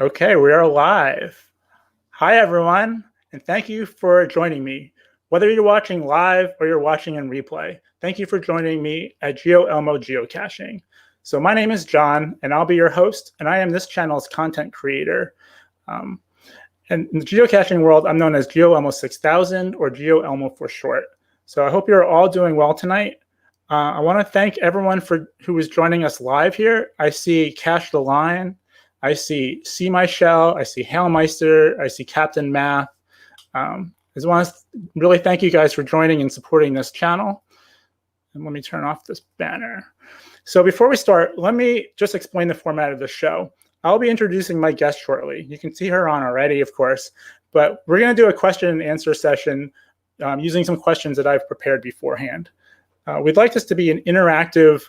Okay, we are live. Hi, everyone, and thank you for joining me. Whether you're watching live or you're watching in replay, thank you for joining me at Geocaching. So my name is John, and I'll be your host, and I am this channel's content creator. And in the geocaching world, I'm known as GeoElmo6000 or GeoElmo for short. So I hope you're all doing well tonight. I want to thank everyone who is joining us live here. I see Cash the Lion. I see My Shell. I see Hailmeister. I see Captain Math. I just want to really thank you guys for joining and supporting this channel. And let me turn off this banner. So before we start, let me just explain the format of the show. I'll be introducing my guest shortly. You can see her on already, of course, but we're going to do a question and answer session using some questions that I've prepared beforehand. We'd like this to be an interactive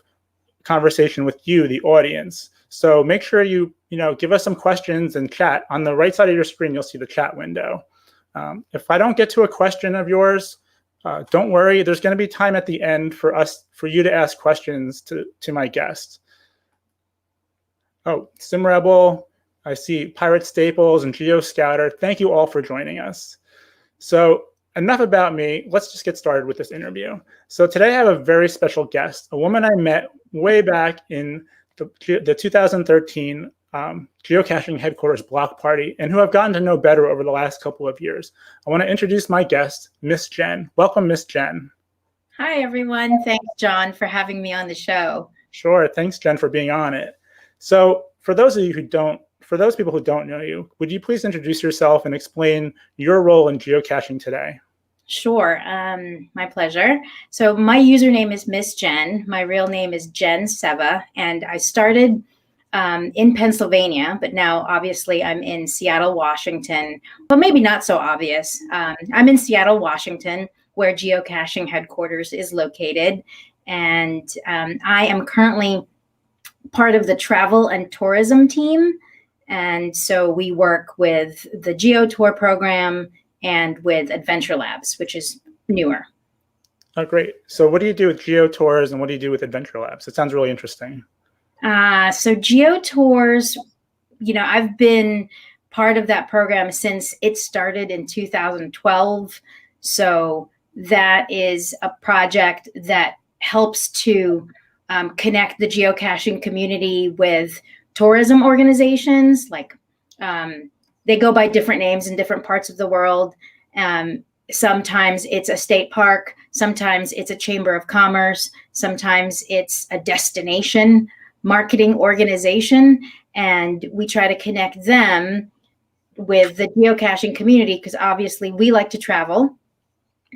conversation with you, the audience. So make sure you give us some questions and chat. On the right side of your screen, you'll see the chat window. If I don't get to a question of yours, don't worry. There's going to be time at the end for you to ask questions to my guest. Oh, SimRebel, I see Pirate Staples and Geo Scouter. Thank you all for joining us. So enough about me. Let's just get started with this interview. So today I have a very special guest, a woman I met way back in the 2013 geocaching headquarters block party, and who I've gotten to know better over the last couple of years. I want to introduce my guest, MissJenn. Welcome, MissJenn. Hi, everyone. Thanks, John, for having me on the show. Sure. Thanks, Jen, for being on it. So for those people who don't know you, would you please introduce yourself and explain your role in geocaching today? Sure. My pleasure. So my username is MissJenn. My real name is Jen Seva, and I started in Pennsylvania, but now obviously I'm in Seattle, Washington. Well, maybe not so obvious. I'm in Seattle, Washington, where geocaching headquarters is located, and I am currently part of the travel and tourism team. And so we work with the Geo Tour program and with Adventure Labs, which is newer. Oh, great. So what do you do with Geo Tours and what do you do with Adventure Labs? It sounds really interesting. So Geo Tours, I've been part of that program since it started in 2012. So that is a project that helps to connect the geocaching community with tourism organizations. Like they go by different names in different parts of the world. Sometimes it's a state park. Sometimes it's a chamber of commerce. Sometimes it's a destination marketing organization. And we try to connect them with the geocaching community because obviously we like to travel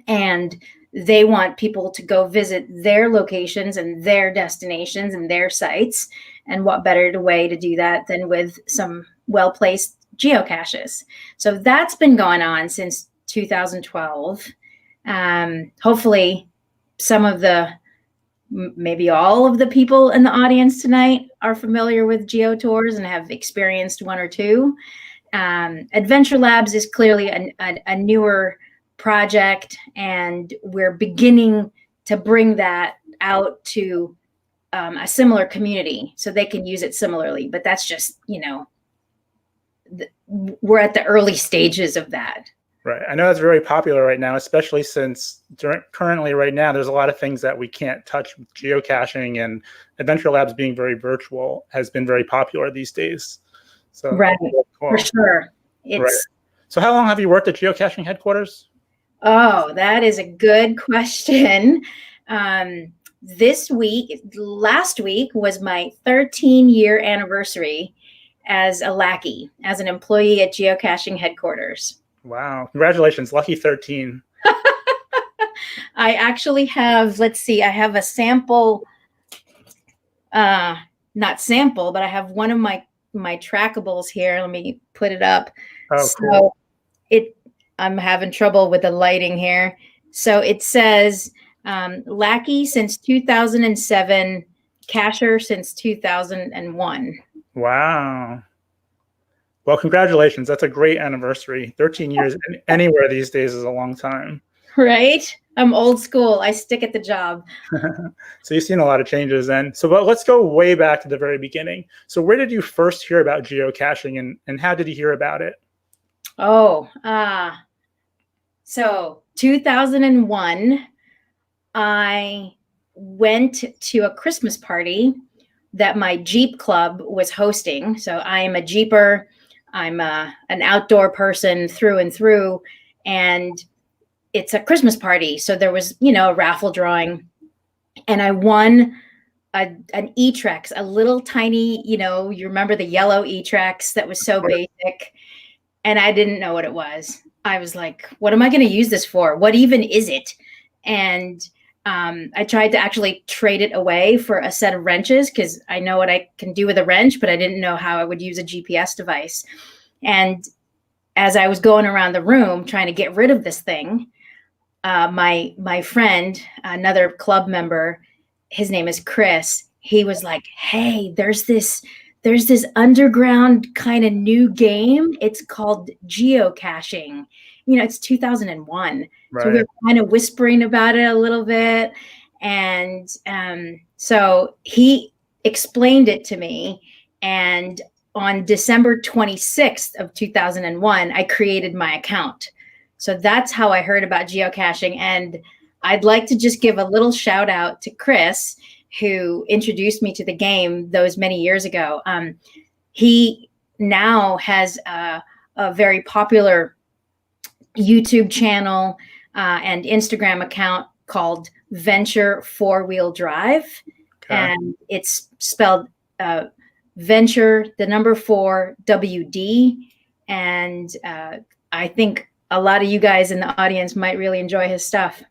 and they want people to go visit their locations and their destinations and their sites. And what better way to do that than with some well-placed geocaches? So that's been going on since 2012. Hopefully maybe all of the people in the audience tonight are familiar with Geo Tours and have experienced one or two. Adventure Labs is clearly a newer project, and we're beginning to bring that out to a similar community so they can use it similarly. But that's just, we're at the early stages of that. Right. I know that's very popular right now, especially since currently right now, there's a lot of things that we can't touch with geocaching, and Adventure Labs being very virtual has been very popular these days. So right. Cool. For sure. Right. So how long have you worked at geocaching headquarters? Oh, that is a good question. Last week was my 13-year anniversary as a lackey, as an employee at geocaching headquarters. Wow. Congratulations. Lucky 13. I actually have, I have a sample, not sample, but I have one of my trackables here. Let me put it up. Oh, cool. I'm having trouble with the lighting here. So it says lackey since 2007, cacher since 2001. Wow. Well, congratulations. That's a great anniversary. 13 years anywhere these days is a long time. Right? I'm old school. I stick at the job. So you've seen a lot of changes then. So but let's go way back to the very beginning. So where did you first hear about geocaching, and how did you hear about it? Oh, so 2001, I went to a Christmas party that my Jeep club was hosting. So I am a Jeeper. I'm an outdoor person through and through. And it's a Christmas party. So there was, a raffle drawing. And I won an E-Trex, a little tiny, you remember the yellow E-Trex that was so basic. And I didn't know what it was. I was like, what am I going to use this for? What even is it? And I tried to actually trade it away for a set of wrenches because I know what I can do with a wrench, but I didn't know how I would use a GPS device. And as I was going around the room trying to get rid of this thing, my friend, another club member, his name is Chris. He was like, "Hey, there's this underground kind of new game. It's called geocaching. It's 2001." Right. So we were kind of whispering about it a little bit. And so he explained it to me. And on December 26th of 2001, I created my account. So that's how I heard about geocaching. And I'd like to just give a little shout out to Chris, who introduced me to the game those many years ago. He now has a very popular YouTube channel and Instagram account called Venture 4-Wheel Drive. Okay. And it's spelled Venture, the number 4, WD. And I think a lot of you guys in the audience might really enjoy his stuff.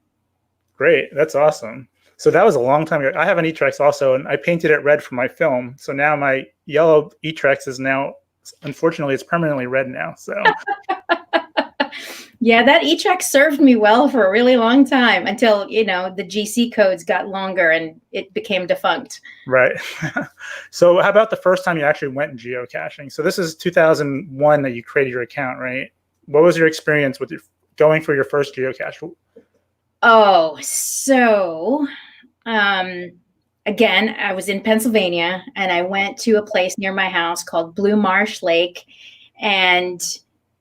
Great. That's awesome. So that was a long time ago. I have an E-Trex also, and I painted it red for my film. So now my yellow E-Trex is now, unfortunately, it's permanently red now. So yeah, that E-Trex served me well for a really long time until, the GC codes got longer and it became defunct. Right. So how about the first time you actually went geocaching? So this is 2001 that you created your account, right? What was your experience with going for your first geocache? Oh, so again, I was in Pennsylvania and I went to a place near my house called Blue Marsh Lake, and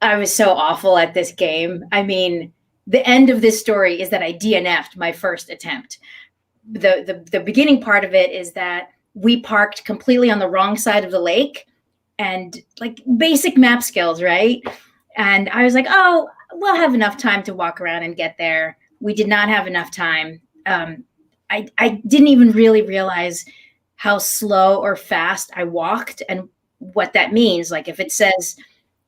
I was so awful at this game. I mean, the end of this story is that I DNF'd my first attempt. The beginning part of it is that we parked completely on the wrong side of the lake, and like basic map skills, right? And I was like, oh, we'll have enough time to walk around and get there. We did not have enough time. I didn't even really realize how slow or fast I walked and what that means. Like if it says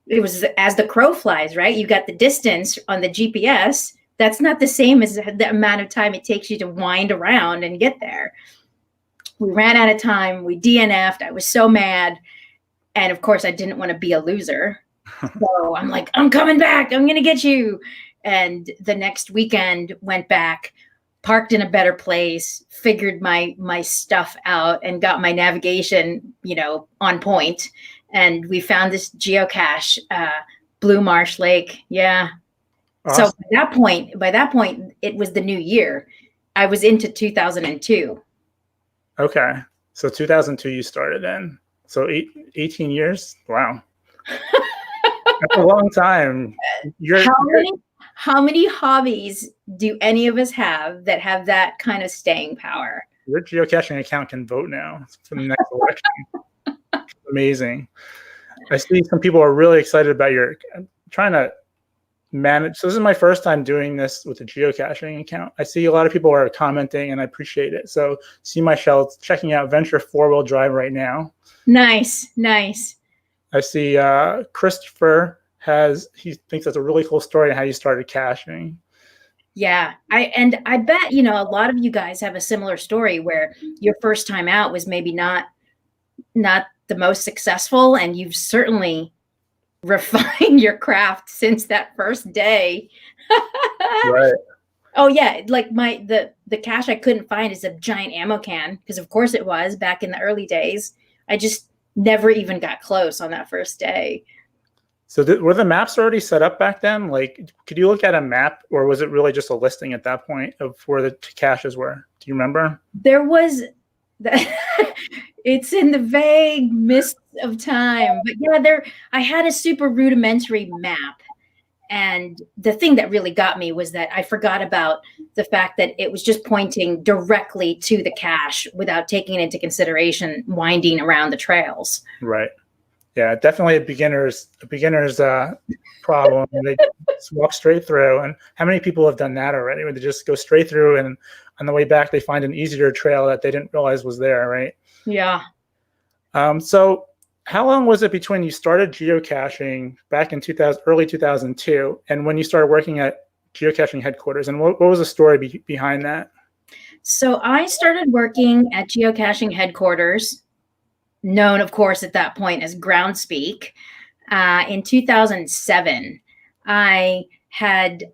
it was as the crow flies, right? You got the distance on the GPS. That's not the same as the amount of time it takes you to wind around and get there. We ran out of time. We DNF'd. I was so mad. And of course, I didn't want to be a loser. So I'm like, I'm coming back. I'm going to get you. And the next weekend went back, parked in a better place, figured my stuff out and got my navigation, on point. And we found this geocache, Blue Marsh Lake. Yeah. Awesome. So by that point, it was the new year. I was into 2002. Okay. So 2002 you started then. So 18 years? Wow. That's a long time. How many hobbies do any of us have that have that kind of staying power? Your geocaching account can vote now for the next election. Amazing. I see some people are really excited about I'm trying to manage. So this is my first time doing this with a geocaching account. I see a lot of people are commenting and I appreciate it. So see Michelle checking out Venture 4-Wheel Drive right now. Nice. I see Christopher he thinks that's a really cool story on how you started caching. Yeah. I bet, a lot of you guys have a similar story where your first time out was maybe not the most successful, and you've certainly refined your craft since that first day. Right. Oh yeah. Like the cache I couldn't find is a giant ammo can, because of course it was back in the early days. I just never even got close on that first day. So were the maps already set up back then? Like, could you look at a map, or was it really just a listing at that point of where the caches were? Do you remember? There was it's in the vague mist of time, but yeah, I had a super rudimentary map. And the thing that really got me was that I forgot about the fact that it was just pointing directly to the cache without taking into consideration winding around the trails. Right. Yeah, definitely a beginner's problem. They just walk straight through. And how many people have done that already? Where they just go straight through, and on the way back they find an easier trail that they didn't realize was there, right? Yeah. So how long was it between you started geocaching back in early 2002 and when you started working at geocaching headquarters? And what was the story behind that? So I started working at geocaching headquarters, known, of course, at that point as Groundspeak, in 2007. I had,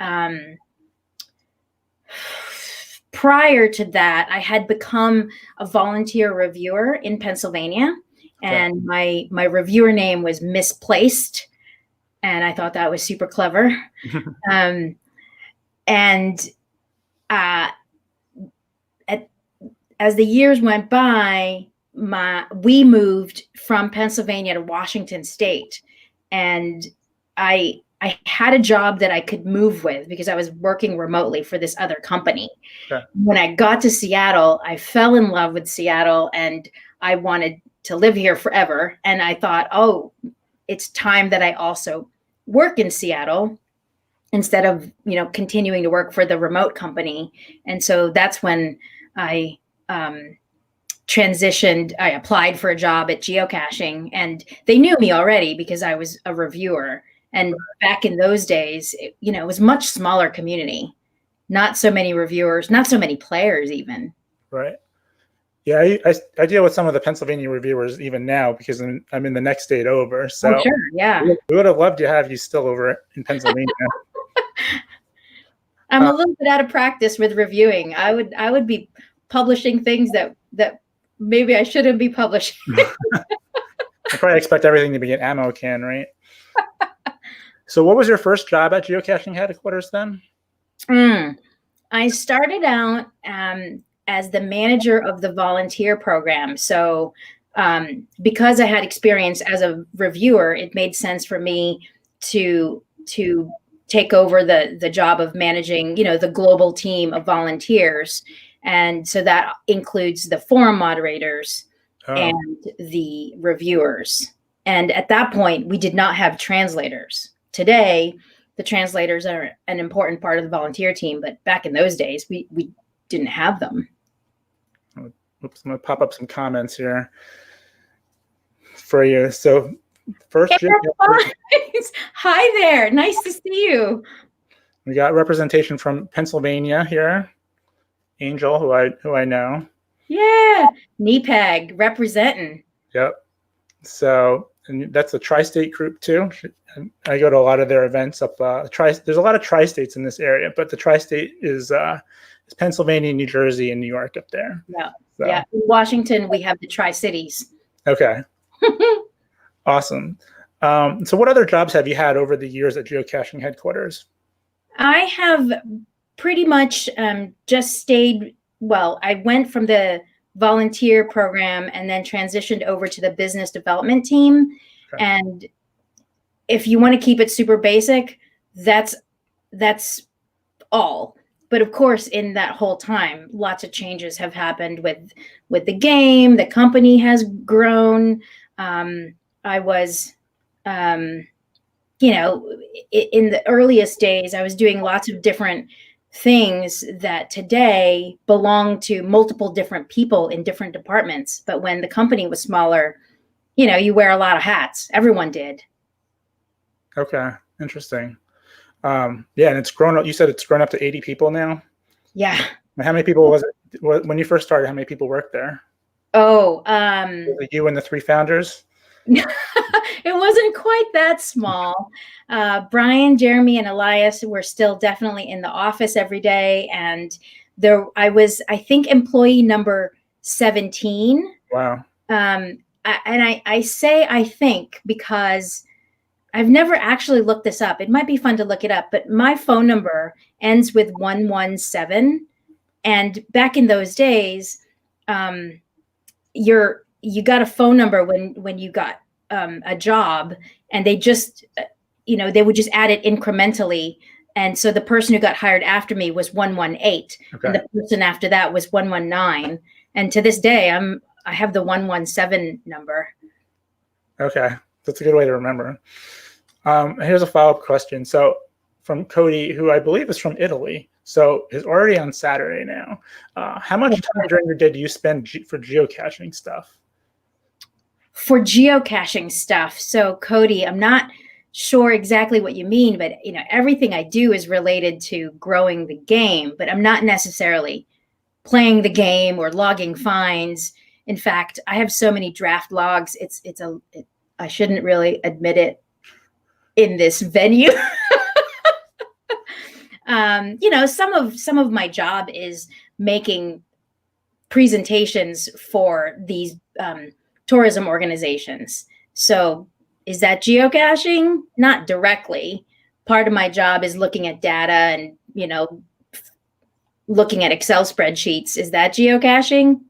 prior to that, I had become a volunteer reviewer in Pennsylvania. And my reviewer name was Misplaced, and I thought that was super clever. As the years went by, we moved from Pennsylvania to Washington State, and I had a job that I could move with because I was working remotely for this other company. Okay. When I got to Seattle, I fell in love with Seattle, and I wanted to live here forever. And I thought, oh, it's time that I also work in Seattle instead of, continuing to work for the remote company. And so that's when I transitioned. I applied for a job at geocaching, and they knew me already because I was a reviewer. And back in those days, it was much smaller community, not so many reviewers, not so many players even. Right. Yeah, I deal with some of the Pennsylvania reviewers even now because I'm in the next state over. So oh, sure, yeah. We would have loved to have you still over in Pennsylvania. I'm a little bit out of practice with reviewing. I would be publishing things that maybe I shouldn't be publishing. I probably expect everything to be an ammo can, right? So what was your first job at geocaching headquarters then? I started out as the manager of the volunteer program. So because I had experience as a reviewer, it made sense for me to take over the job of managing, the global team of volunteers. And so that includes the forum moderators and the reviewers. And at that point, we did not have translators. Today, the translators are an important part of the volunteer team, but back in those days, we didn't have them. Oops, I'm going to pop up some comments here for you. So first, hi there. Nice to see you. We got representation from Pennsylvania here. Angel, who I know. Yeah, NEPAG representing. Yep. So, and that's a tri-state group too. I go to a lot of their events up. There's a lot of tri-states in this area, but the tri-state is Pennsylvania, New Jersey, and New York up there. Yeah. So. Yeah. In Washington, we have the Tri-Cities. Okay. Awesome. So what other jobs have you had over the years at geocaching headquarters? I have pretty much just stayed. Well, I went from the volunteer program and then transitioned over to the business development team. Okay. And if you want to keep it super basic, that's all. But of course, in that whole time, lots of changes have happened with the game. The company has grown. I was, in the earliest days, I was doing lots of different things that today belong to multiple different people in different departments. But when the company was smaller, you wear a lot of hats. Everyone did. Okay, interesting. And it's grown up. You said it's grown up to 80 people now? Yeah. How many people was it when you first started? How many people worked there? Oh, was it you and the three founders? It wasn't quite that small. Brian, Jeremy, and Elias were still definitely in the office every day. And I was, I think, employee number 17. Wow. I say I think because I've never actually looked this up. It might be fun to look it up, but my phone number ends with 117. And back in those days, you got a phone number when you got a job, and they just, they would just add it incrementally. And so the person who got hired after me was 118, Okay. and the person after that was 119. And to this day, I have the 117 number. Okay, that's a good way to remember. Here's a follow-up question. So from Cody, who I believe is from Italy, so is already on Saturday now. How much time during your day do you spend for geocaching stuff? For geocaching stuff. So Cody, I'm not sure exactly what you mean, but everything I do is related to growing the game, but I'm not necessarily playing the game or logging finds. In fact, I have so many draft logs. I shouldn't really admit it in this venue. Some of my job is making presentations for these tourism organizations. So is that geocaching? Not directly. Part of my job is looking at data and, looking at Excel spreadsheets. Is that geocaching?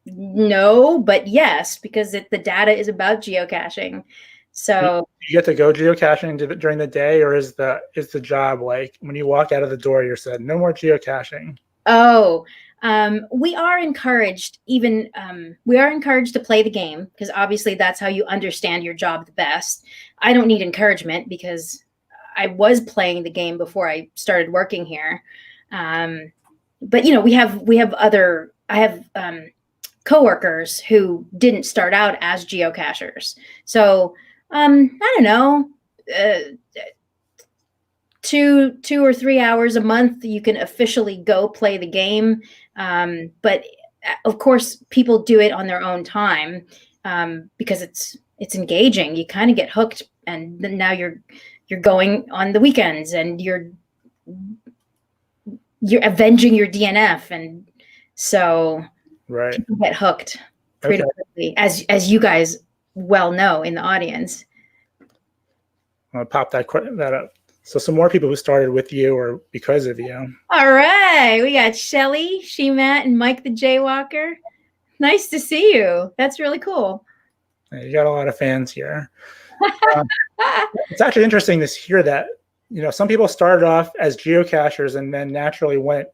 No, but yes, because the data is about geocaching. So you get to go geocaching during the day, or is the job like when you walk out of the door, you're said no more geocaching? Oh, we are encouraged. We are encouraged to play the game, because obviously that's how you understand your job the best. I don't need encouragement because I was playing the game before I started working here. But I have coworkers who didn't start out as geocachers. So I don't know, 2 or 3 hours a month you can officially go play the game. But of course, people do it on their own time because it's engaging. You kind of get hooked, and then now you're going on the weekends, and you're avenging your DNF, and so right, people get hooked pretty quickly, as you guys well know in the audience. I'm gonna pop that up. So some more people who started with you or because of you. All right, we got Shelly, She-Matt, and Mike the Jaywalker. Nice to see you. That's really cool. You got a lot of fans here. It's actually interesting to hear that some people started off as geocachers and then naturally wanted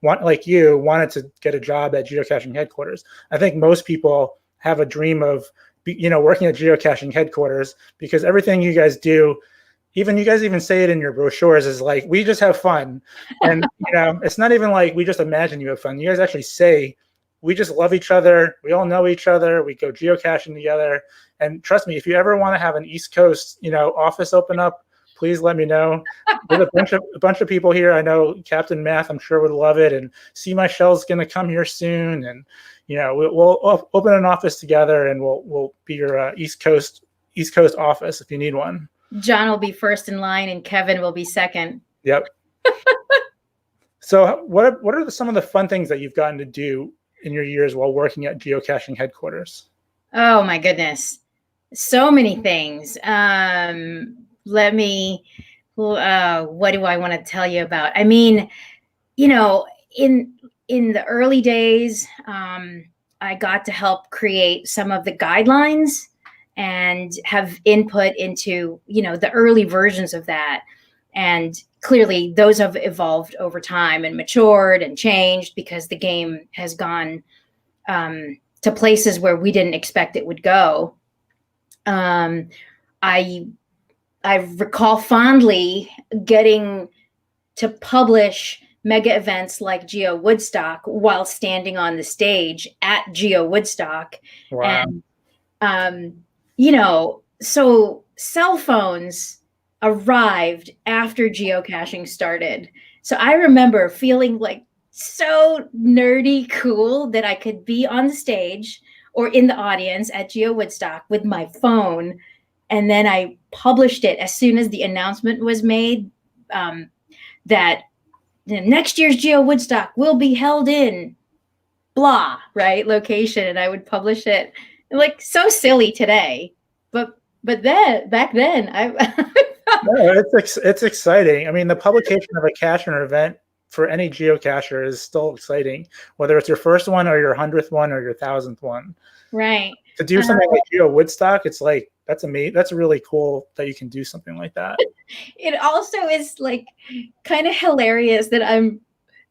to get a job at geocaching headquarters. I think most people have a dream of working at geocaching headquarters, because everything you guys do, you guys even say it in your brochures, is like, we just have fun. And it's not even like we just imagine you have fun. You guys actually say, we just love each other, we all know each other, we go geocaching together. And trust me, if you ever want to have an East Coast office open up, please let me know. There's a bunch of people here. I know Captain Math, I'm sure, would love it. And See My Shell's going to come here soon. And we'll open an office together, and we'll be your East Coast office if you need one. John will be first in line, and Kevin will be second. Yep. So what are some of the fun things that you've gotten to do in your years while working at geocaching headquarters? Oh my goodness, so many things. What do I want to tell you about? I mean, in the early days, I got to help create some of the guidelines and have input into, the early versions of that. And clearly those have evolved over time and matured and changed, because the game has gone to places where we didn't expect it would go. I recall fondly getting to publish mega events like Geo Woodstock while standing on the stage at Geo Woodstock. Wow. And, so cell phones arrived after geocaching started. So I remember feeling like so nerdy cool that I could be on the stage or in the audience at Geo Woodstock with my phone. And then I published it as soon as the announcement was made that next year's Geo Woodstock will be held in blah, right, location. And I would publish it. Like, so silly today, but But then back then, I No, it's exciting. I mean, the publication of a cacher event for any geocacher is still exciting, whether it's your first one or your 100th one or your 1000th one. right. To do something like Geo Woodstock, it's like that's amazing. That's really cool that you can do something like that. It also is like kind of hilarious that I'm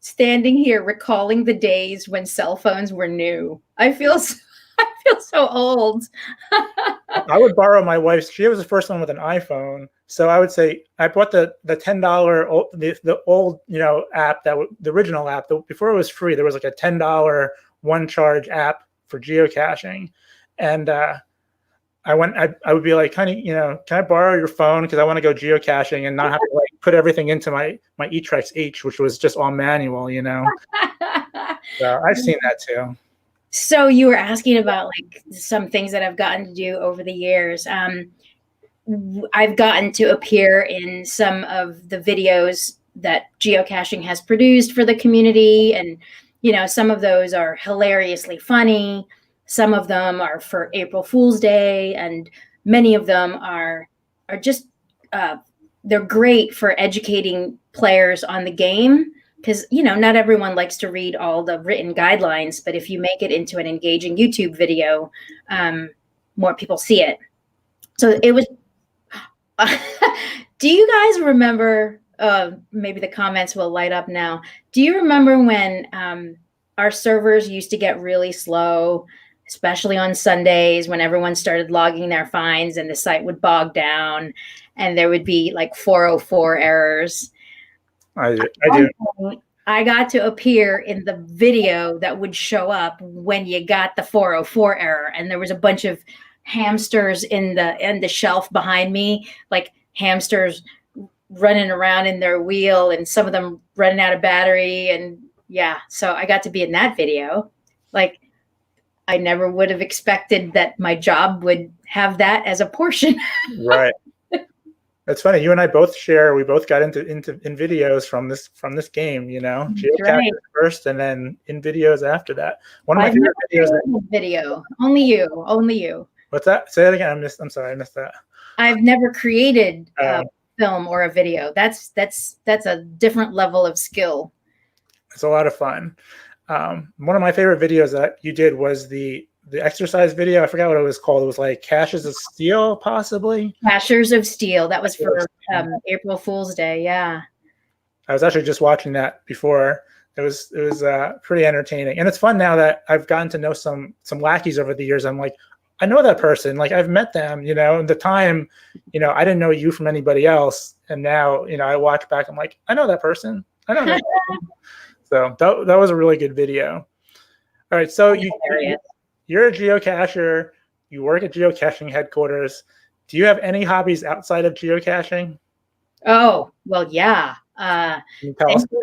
standing here recalling the days when cell phones were new. I feel so old. I would borrow my wife's. She was the first one with an iPhone, so I would say I bought the $10 the old app the original app. Before it was free, there was like a $10 one charge app for geocaching, and I would be like, honey, can I borrow your phone because I want to go geocaching and not have to like put everything into my eTrex H, which was just all manual. So I've seen that too. So you were asking about like some things that I've gotten to do over the years. I've gotten to appear in some of the videos that geocaching has produced for the community, and some of those are hilariously funny. Some of them are for April Fool's Day, and many of them are just they're great for educating players on the game, because not everyone likes to read all the written guidelines, but if you make it into an engaging YouTube video, more people see it. So it was do you guys remember, maybe the comments will light up now, do you remember when our servers used to get really slow, especially on Sundays when everyone started logging their finds and the site would bog down and there would be like 404 errors? I do. I got to appear in the video that would show up when you got the 404 error, and there was a bunch of hamsters in the shelf behind me, like hamsters running around in their wheel, and some of them running out of battery. And yeah, so I got to be in that video. Like, I never would have expected that my job would have that as a portion. Right. It's funny. You and I both share. We both got into in videos from this game. Geocaching Right. first, and then in videos after that. One of my favorite videos. Video. Only you. What's that? Say that again. I'm sorry. I missed that. I've never created a film or a video. That's a different level of skill. It's a lot of fun. One of my favorite videos that you did was the exercise video. I forgot what it was called. It was like Caches of Steel, possibly. Cachers of Steel. That was for April Fool's Day. Yeah. I was actually just watching that before. It was pretty entertaining, and it's fun now that I've gotten to know some lackeys over the years. I'm like, I know that person. Like, I've met them. At the time, I didn't know you from anybody else, and now I watch back. I'm like, I know that person. I know that person. So that was a really good video. All right, so you're a geocacher. You work at geocaching headquarters. Do you have any hobbies outside of geocaching? Oh, well, yeah. Thanks for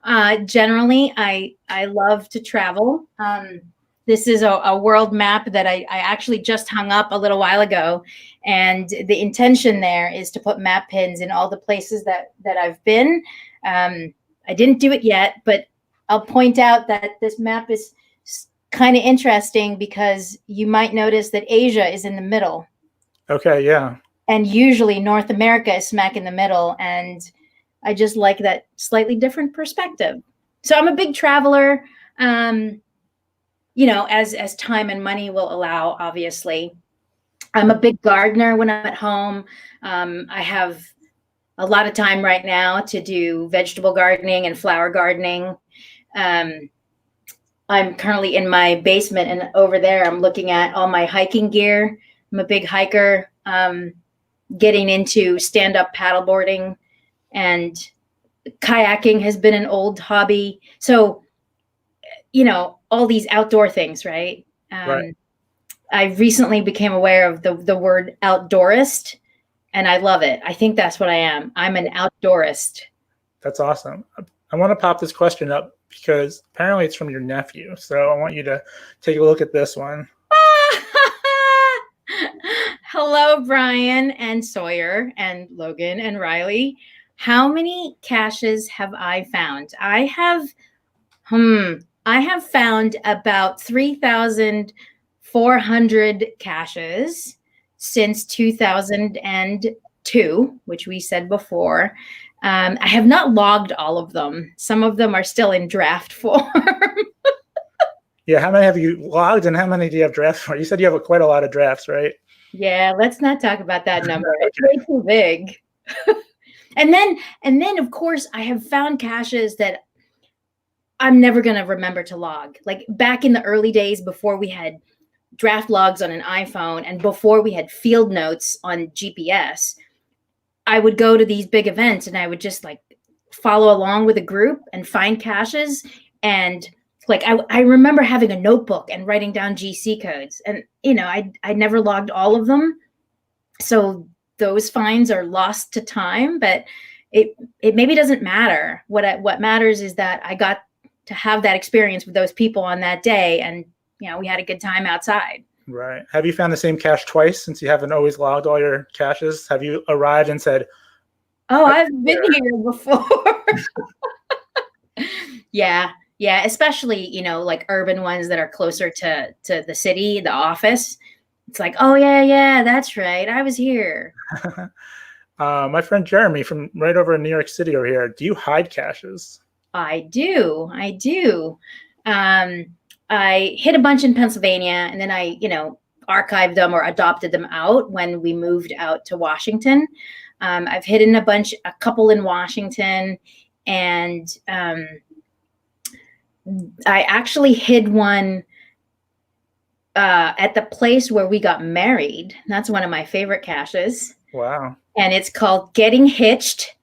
asking. Generally, I love to travel. This is a world map that I actually just hung up a little while ago. And the intention there is to put map pins in all the places that I've been. I didn't do it yet, but I'll point out that this map is kind of interesting because you might notice that Asia is in the middle. Okay, yeah. And usually North America is smack in the middle. And I just like that slightly different perspective. So I'm a big traveler, as time and money will allow, obviously. I'm a big gardener when I'm at home. I have a lot of time right now to do vegetable gardening and flower gardening. I'm currently in my basement, and over there I'm looking at all my hiking gear. I'm a big hiker, getting into stand-up paddleboarding, and kayaking has been an old hobby. So, all these outdoor things, right? Right. I recently became aware of the word outdoorist, and I love it. I think that's what I am. I'm an outdoorist. That's awesome. I want to pop this question up because apparently it's from your nephew. So I want you to take a look at this one. Hello, Brian and Sawyer and Logan and Riley. How many caches have I found? I have found about 3,000 400 caches since 2002, which we said before. I have not logged all of them. Some of them are still in draft form. Yeah, how many have you logged and how many do you have drafts for? You said you have quite a lot of drafts, right? Yeah, let's not talk about that number. It's way too big. And then of course I have found caches that I'm never going to remember to log. Like back in the early days before we had draft logs on an iPhone and before we had field notes on GPS, I would go to these big events and I would just like follow along with a group and find caches. And like I remember having a notebook and writing down GC codes, and I never logged all of them, so those finds are lost to time. But it maybe doesn't matter. What matters is that I got to have that experience with those people on that day, and we had a good time outside. Right. Have you found the same cache twice since you haven't always logged all your caches? Have you arrived and said, "Oh, I've been here before"? Yeah, especially like urban ones that are closer to the city, the office. It's like, oh yeah, that's right, I was here. My friend Jeremy from right over in New York City over here, do you hide caches? I do. I hid a bunch in Pennsylvania, and then I archived them or adopted them out when we moved out to Washington. I've hidden a couple in Washington, and I actually hid one at the place where we got married. That's one of my favorite caches. Wow. And it's called Getting Hitched,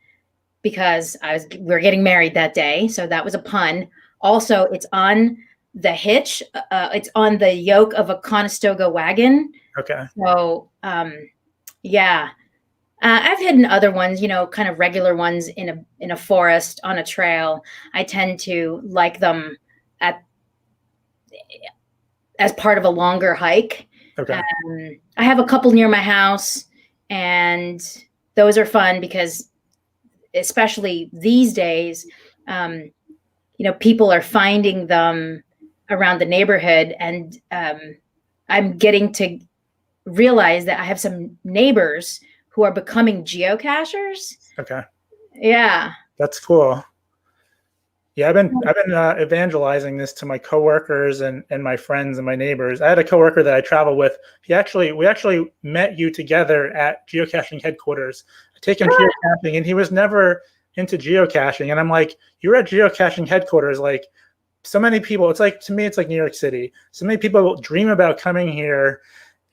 because we're getting married that day. So that was a pun. Also, it's on the hitch. It's on the yoke of a Conestoga wagon. Okay. So, yeah. I've hidden other ones, kind of regular ones in a forest on a trail. I tend to like them as part of a longer hike. Okay. I have a couple near my house, and those are fun because, especially these days, people are finding them around the neighborhood, and I'm getting to realize that I have some neighbors who are becoming geocachers. Okay. Yeah. That's cool. Yeah, I've been evangelizing this to my coworkers and my friends and my neighbors. I had a coworker that I travel with. We actually met you together at geocaching headquarters. I take him geocaching, and he was never into geocaching. And I'm like, you're at geocaching headquarters. Like, so many people. It's like, to me, it's like New York City. So many people dream about coming here,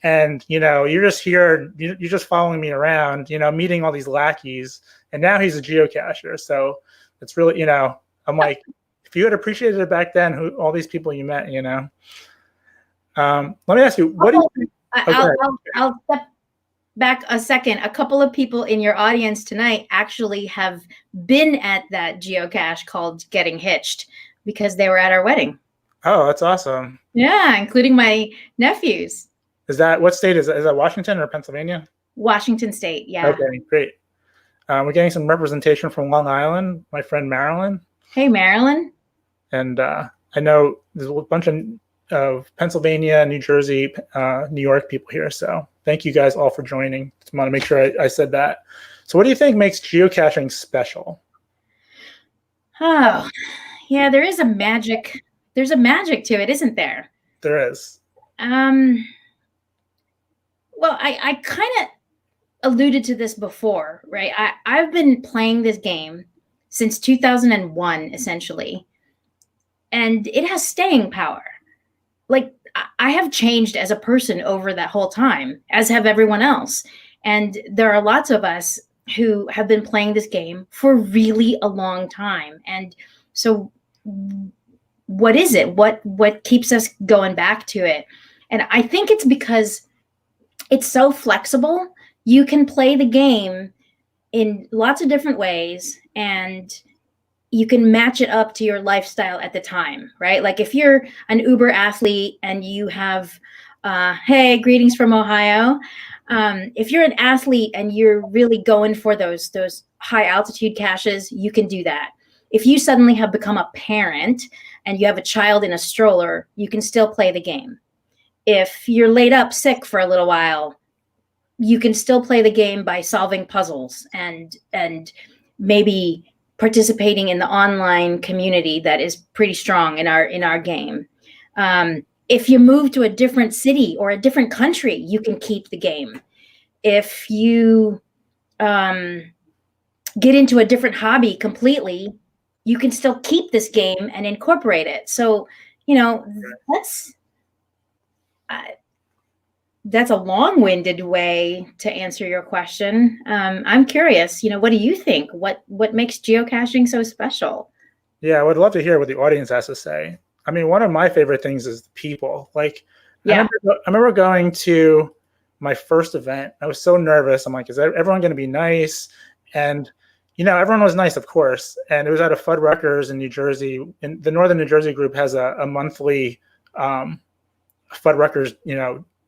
and you're just here. You're just following me around. Meeting all these lackeys. And now he's a geocacher. So it's really, I'm like, if you had appreciated it back then, all these people you met, let me ask you, what do you think? I'll step back a second. A couple of people in your audience tonight actually have been at that geocache called Getting Hitched because they were at our wedding. Oh, that's awesome. Yeah, including my nephews. What state is that? Is that Washington or Pennsylvania? Washington State, yeah. Okay, great. We're getting some representation from Long Island, my friend Marilyn. Hey, Marilyn. And I know there's a bunch of Pennsylvania, New Jersey, New York people here. So thank you guys all for joining. Just want to make sure I said that. So what do you think makes geocaching special? Oh, yeah, there is a magic. There's a magic to it, isn't there? There is. Well, I kind of alluded to this before, right? I've been playing this game since 2001, essentially, and it has staying power. Like, I have changed as a person over that whole time, as have everyone else. And there are lots of us who have been playing this game for really a long time. And so what is it? What keeps us going back to it? And I think it's because it's so flexible. You can play the game in lots of different ways, and you can match it up to your lifestyle at the time, right? Like if you're an Uber athlete and you have, hey, greetings from Ohio. If you're an athlete and you're really going for those high altitude caches, you can do that. If you suddenly have become a parent and you have a child in a stroller, you can still play the game. If you're laid up sick for a little while, you can still play the game by solving puzzles and maybe participating in the online community that is pretty strong in our game. If you move to a different city or a different country, you can keep the game. If you get into a different hobby completely, you can still keep this game and incorporate it. So, that's a long-winded way to answer your question. I'm curious, what do you think? What makes geocaching so special? Yeah, I would love to hear what the audience has to say. I mean, one of my favorite things is the people. Like, Yeah. I remember going to my first event. I was so nervous. I'm like, is everyone going to be nice? And everyone was nice, of course. And it was at a Fuddruckers in New Jersey. And the Northern New Jersey group has a monthly Fuddruckers,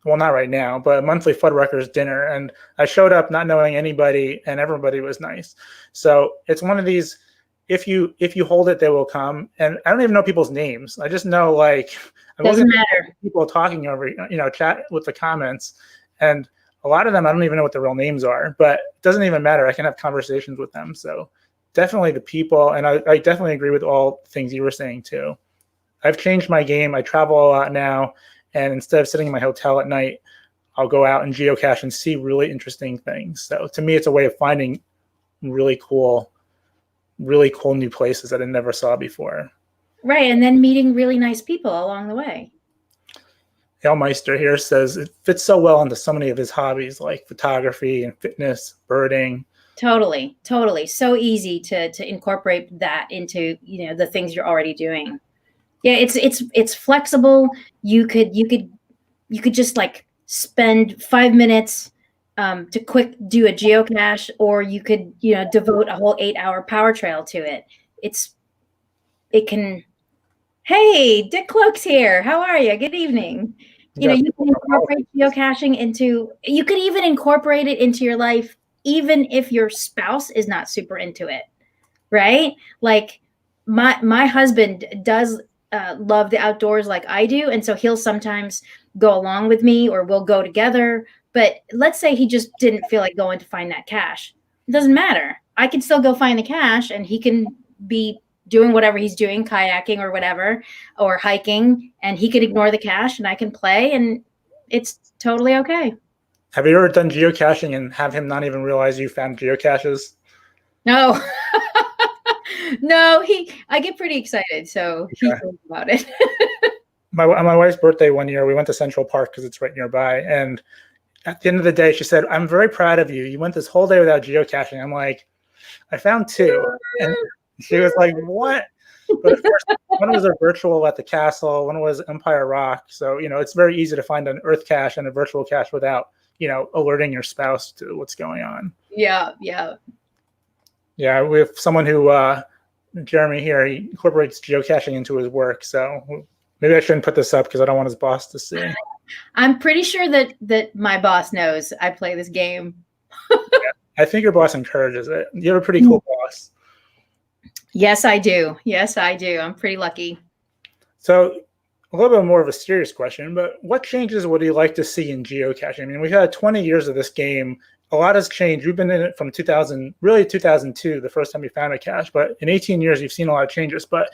well, not right now, but a monthly Fuddruckers dinner. And I showed up not knowing anybody, and everybody was nice. So it's one of these, if you hold it, they will come. And I don't even know people's names. I just know, like, I'm Doesn't looking matter. at people talking over, chat with the comments. And a lot of them, I don't even know what their real names are, but it doesn't even matter. I can have conversations with them. So definitely the people. And I definitely agree with all things you were saying too. I've changed my game. I travel a lot now. And instead of sitting in my hotel at night, I'll go out and geocache and see really interesting things. So to me, it's a way of finding really cool new places that I never saw before. Right. And then meeting really nice people along the way. Hailmeister here says it fits so well into so many of his hobbies, like photography and fitness, birding. Totally. So easy to incorporate that into, the things you're already doing. Yeah, it's flexible. You could just like spend 5 minutes to quick do a geocache, or you could devote a whole 8-hour power trail to it. It can. Hey, Dick Cloak's here. How are you? Good evening. You can incorporate geocaching you could even incorporate it into your life, even if your spouse is not super into it, right? Like my husband does love the outdoors like I do. And so he'll sometimes go along with me, or we'll go together. But let's say he just didn't feel like going to find that cache. It doesn't matter. I can still go find the cache, and he can be doing whatever he's doing, kayaking or whatever, or hiking, and he could ignore the cache and I can play, and it's totally okay. Have you ever done geocaching and have him not even realize you found geocaches? No. No, I get pretty excited, so he thinks about it. My wife's birthday one year, we went to Central Park because it's right nearby. And at the end of the day, she said, "I'm very proud of you. You went this whole day without geocaching." I'm like, "I found 2." And she was like, "What?" But of course, one was a virtual at the castle, one was Empire Rock. So, it's very easy to find an earth cache and a virtual cache without, alerting your spouse to what's going on. Yeah. Yeah, we have someone who, Jeremy here, he incorporates geocaching into his work. So maybe I shouldn't put this up because I don't want his boss to see. I'm pretty sure that my boss knows I play this game. Yeah, I think your boss encourages it. You have a pretty cool boss. Yes, I do. I'm pretty lucky. So a little bit more of a serious question, but what changes would you like to see in geocaching? I mean, we've had 20 years of this game. A lot has changed. You've been in it from 2002, the first time you found a cache, but in 18 years, you've seen a lot of changes. But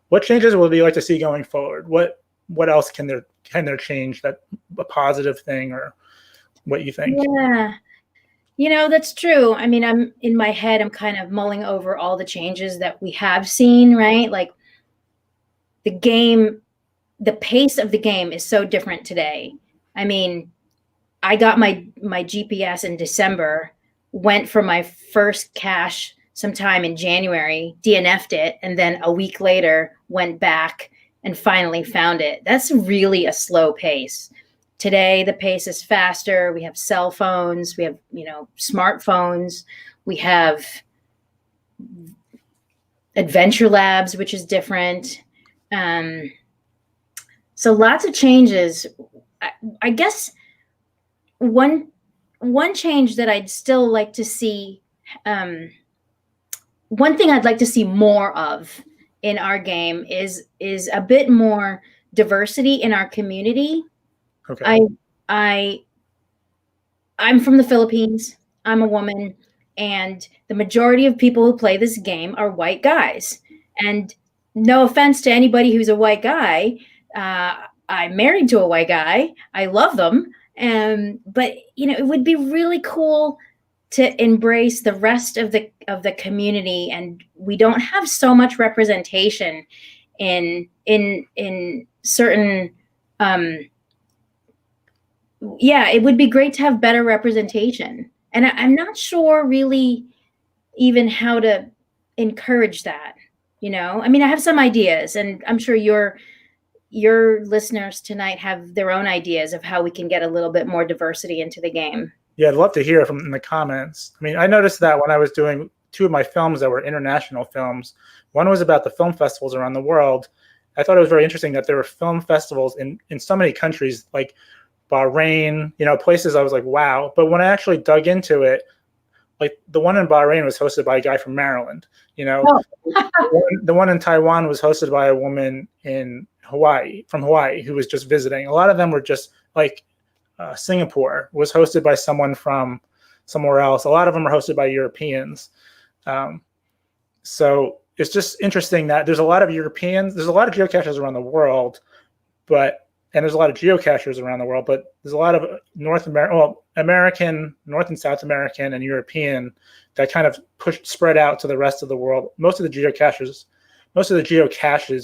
what changes would you like to see going forward? What else can there change, that a positive thing, or what you think? Yeah, that's true. I mean, I'm in my head, I'm kind of mulling over all the changes that we have seen, right? Like the pace of the game is so different today. I mean, I got my GPS in December, went for my first cache sometime in January, DNF'd it, and then a week later went back and finally found it. That's really a slow pace. Today, the pace is faster. We have cell phones, we have, smartphones, we have adventure labs, which is different. So lots of changes. I guess one change that I'd still like to see, one thing I'd like to see more of in our game is a bit more diversity in our community. Okay. I I'm from the Philippines. I'm a woman, and the majority of people who play this game are white guys. And no offense to anybody who's a white guy, I'm married to a white guy. I love them, but it would be really cool to embrace the rest of the community. And we don't have so much representation in certain. Yeah, it would be great to have better representation. And I'm not sure really even how to encourage that. I mean, I have some ideas, and I'm sure your listeners tonight have their own ideas of how we can get a little bit more diversity into the game. Yeah, I'd love to hear from in the comments. I mean, I noticed that when I was doing 2 of my films that were international films. One was about the film festivals around the world. I thought it was very interesting that there were film festivals in so many countries, like Bahrain, places I was like, wow. But when I actually dug into it, like the one in Bahrain was hosted by a guy from Maryland, Oh. the one in Taiwan was hosted by a woman from Hawaii, who was just visiting. A lot of them were just like Singapore was hosted by someone from somewhere else. A lot of them are hosted by Europeans. So it's just interesting that there's a lot of Europeans, there's a lot of geocachers around the world, and there's a lot of geocachers around the world, but there's a lot of American, North and South American, and European that kind of spread out to the rest of the world. Most of the geocaches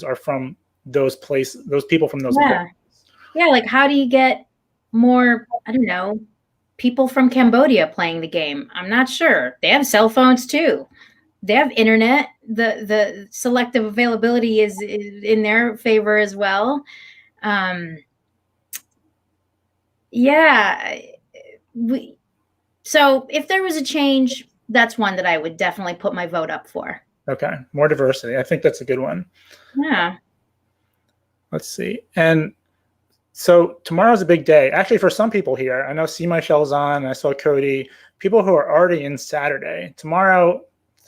are from those places, those people from those places. Yeah, like how do you get more, I don't know, people from Cambodia playing the game? I'm not sure. They have cell phones too. They have internet. The selective availability is in their favor as well. So if there was a change, that's one that I would definitely put my vote up for. Okay, more diversity. I think that's a good one. Yeah. Let's see. And so tomorrow's a big day. Actually, for some people here, I know C. Michelle's on, and I saw Cody, people who are already in Saturday.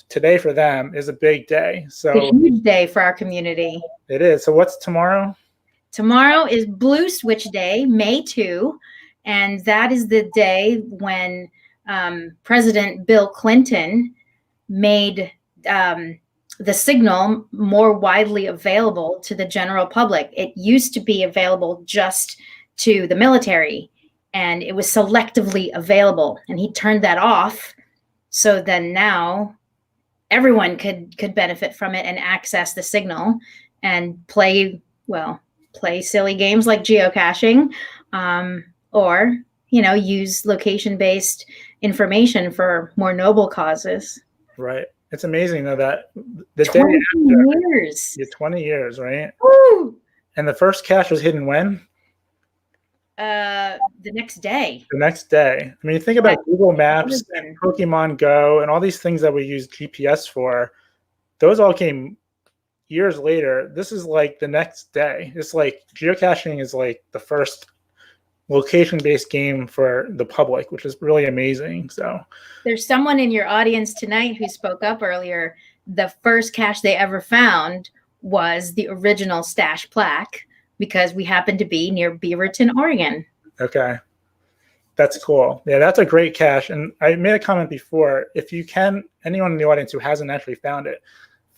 Today for them is a big day. So it's a huge day for our community. It is. So what's tomorrow? Tomorrow is Blue Switch Day, May 2, and that is the day when President Bill Clinton made the signal more widely available to the general public. It used to be available just to the military, and it was selectively available, and he turned that off. So then now everyone could benefit from it and access the signal and play silly games like geocaching, or use location-based information for more noble causes. Right. It's amazing though that the 20 day after, years. Yeah, 20 years, right? Woo! And the first cache was hidden when? The next day. The next day. I mean, you think about Google Maps, and Pokemon Go, and all these things that we use GPS for. Those all came years later. This is like the next day. It's like geocaching is like the first location-based game for the public, which is really amazing. So there's someone in your audience tonight who spoke up earlier. The first cache they ever found was the original stash plaque, because we happen to be near Beaverton, Oregon. Okay. That's cool. Yeah, that's a great cache. And I made a comment before, if you can, anyone in the audience who hasn't actually found it,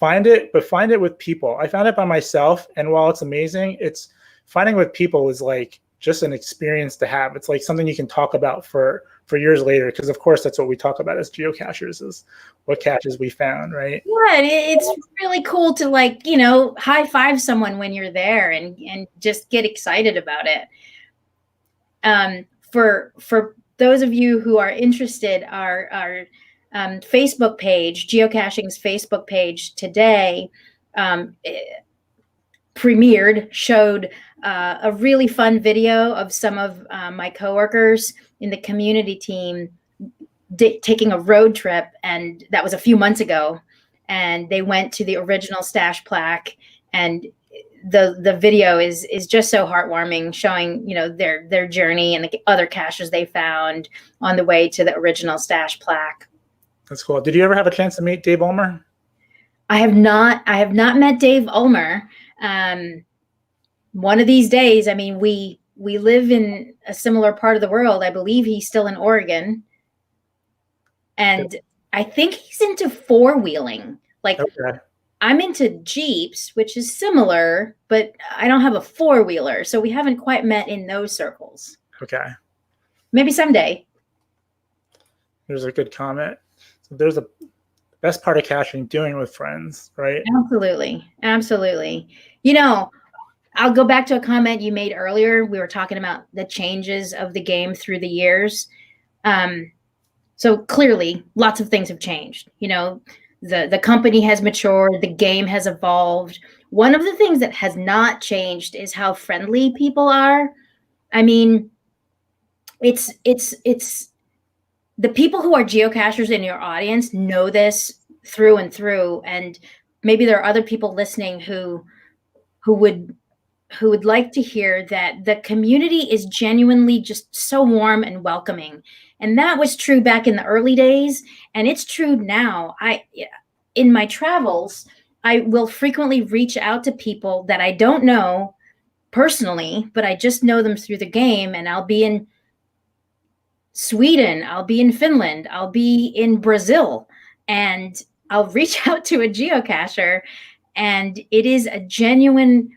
find it, but find it with people. I found it by myself, and while it's amazing, it's finding with people is like just an experience to have. It's like something you can talk about for years later, because of course that's what we talk about as geocachers, is what caches we found, right? Yeah, it's really cool to high five someone when you're there and just get excited about it. For those of you who are interested, our Facebook page, Geocaching's Facebook page today, showed a really fun video of some of my coworkers in the community team taking a road trip, and that was a few months ago, and they went to the original stash plaque, and the video is just so heartwarming, showing their journey and the other caches they found on the way to the original stash plaque. That's cool. Did you ever have a chance to meet Dave Ulmer? I have not met Dave Ulmer. One of these days, I mean, we we live in a similar part of the world. I believe he's still in Oregon. And I think he's into four-wheeling. Like, Okay. I'm into Jeeps, which is similar, but I don't have a four-wheeler. So we haven't quite met in those circles. Okay. Maybe someday. There's a good comment. So there's a best part of caching, doing it with friends, right? Absolutely. Absolutely. You know, I'll go back to a comment you made earlier. We were talking about the changes of the game through the years. So clearly, lots of things have changed. You know, the company has matured, the game has evolved. One of the things that has not changed is how friendly people are. I mean, it's the people who are geocachers in your audience know this through and through, and maybe there are other people listening who would like to hear that the community is genuinely just so warm and welcoming. And that was true back in the early days, and it's true now. In my travels, I will frequently reach out to people that I don't know personally, but I just know them through the game, and I'll be in Sweden, I'll be in Finland, I'll be in Brazil, and I'll reach out to a geocacher, and it is a genuine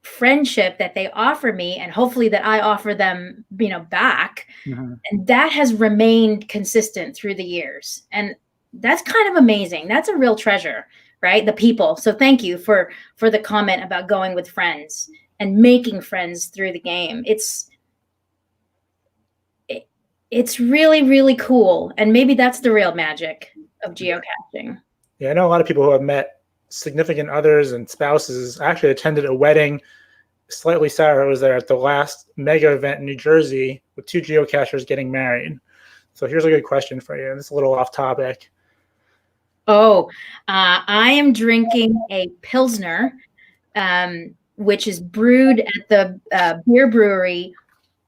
friendship that they offer me, and hopefully that I offer them, back. Mm-hmm. And that has remained consistent through the years. And that's kind of amazing. That's a real treasure, right? The people. So thank you for the comment about going with friends and making friends through the game. It's really, really cool. And maybe that's the real magic of geocaching. Yeah, I know a lot of people who have met significant others and spouses. I actually attended a wedding. Slightly Sour was there at the last mega event in New Jersey with two geocachers getting married. So here's a good question for you. This is a little off topic. Oh, I am drinking a Pilsner, which is brewed at the beer brewery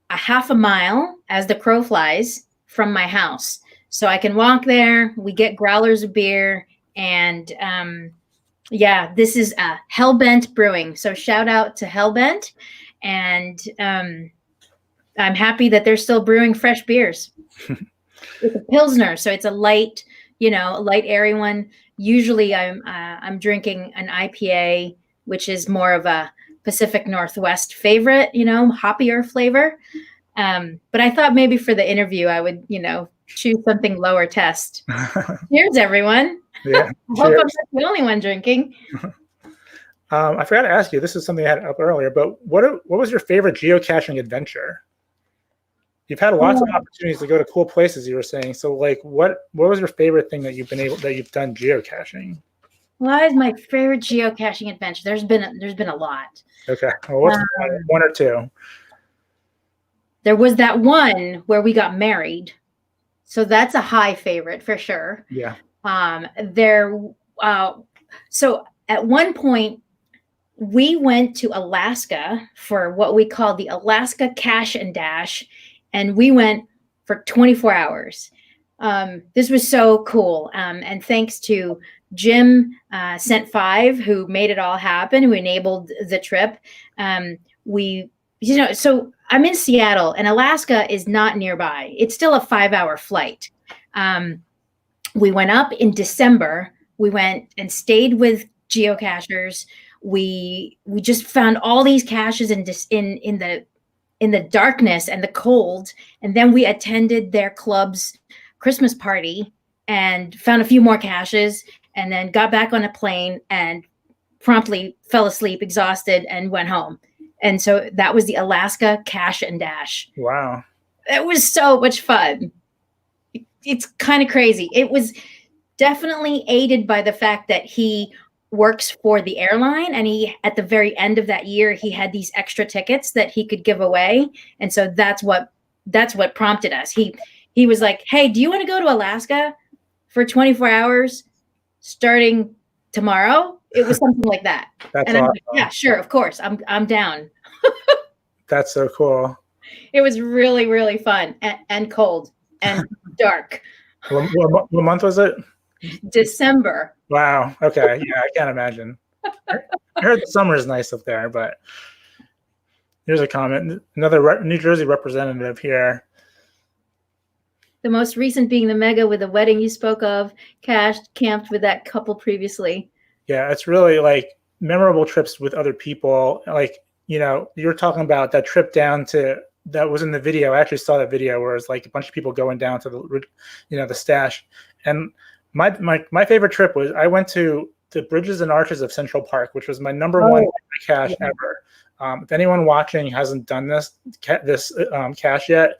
a half a mile as the crow flies from my house. So I can walk there. We get growlers of beer, and yeah, this is Hellbent Brewing. So shout out to Hellbent. And I'm happy that they're still brewing fresh beers. It's a Pilsner, so it's a light, light, airy one. Usually I'm drinking an IPA, which is more of a Pacific Northwest favorite, hoppier flavor. But I thought maybe for the interview, I would, choose something lower test. Cheers, everyone. Yeah. I hope I'm not the only one drinking. I forgot to ask you, this is something I had up earlier, but what was your favorite geocaching adventure? You've had lots of opportunities to go to cool places, you were saying. So like what was your favorite thing that you've done geocaching? What is my favorite geocaching adventure? There's been a lot. Okay. Well, what's one or two? There was that one where we got married. So that's a high favorite for sure. Yeah. So at one point we went to Alaska for what we call the Alaska Cache and Dash, and we went for 24 hours. This was so cool. And thanks to Jim Sent 5, who made it all happen, who enabled the trip. So I'm in Seattle, and Alaska is not nearby. It's still a 5-hour flight. We went up in December. We went and stayed with geocachers. We just found all these caches in the darkness and the cold. And then we attended their club's Christmas party and found a few more caches, and then got back on a plane and promptly fell asleep, exhausted, and went home. And so that was the Alaska Cache and Dash. Wow. It was so much fun. It's kind of crazy. It was definitely aided by the fact that he works for the airline, and at the very end of that year, he had these extra tickets that he could give away. And so that's what prompted us. He was like, "Hey, do you want to go to Alaska for 24 hours starting tomorrow?" It was something like that. That's and I'm awesome. like, "Yeah, sure, of course. I'm down." That's so cool. It was really, really fun and cold and dark. What month was it? December. Wow. Okay. Yeah, I can't imagine. I heard the summer is nice up there, but Here's a comment. Another New Jersey representative here. The most recent being the mega with the wedding you spoke of, camped with that couple previously. Yeah, it's really like memorable trips with other people. Like, you know, you're talking about that trip down to, that was in the video. I actually saw that video where it's like a bunch of people going down to the, you know, the stash. And my favorite trip was, I went to the Bridges and Arches of Central Park, which was my number one cache ever. If anyone watching hasn't done this cache yet,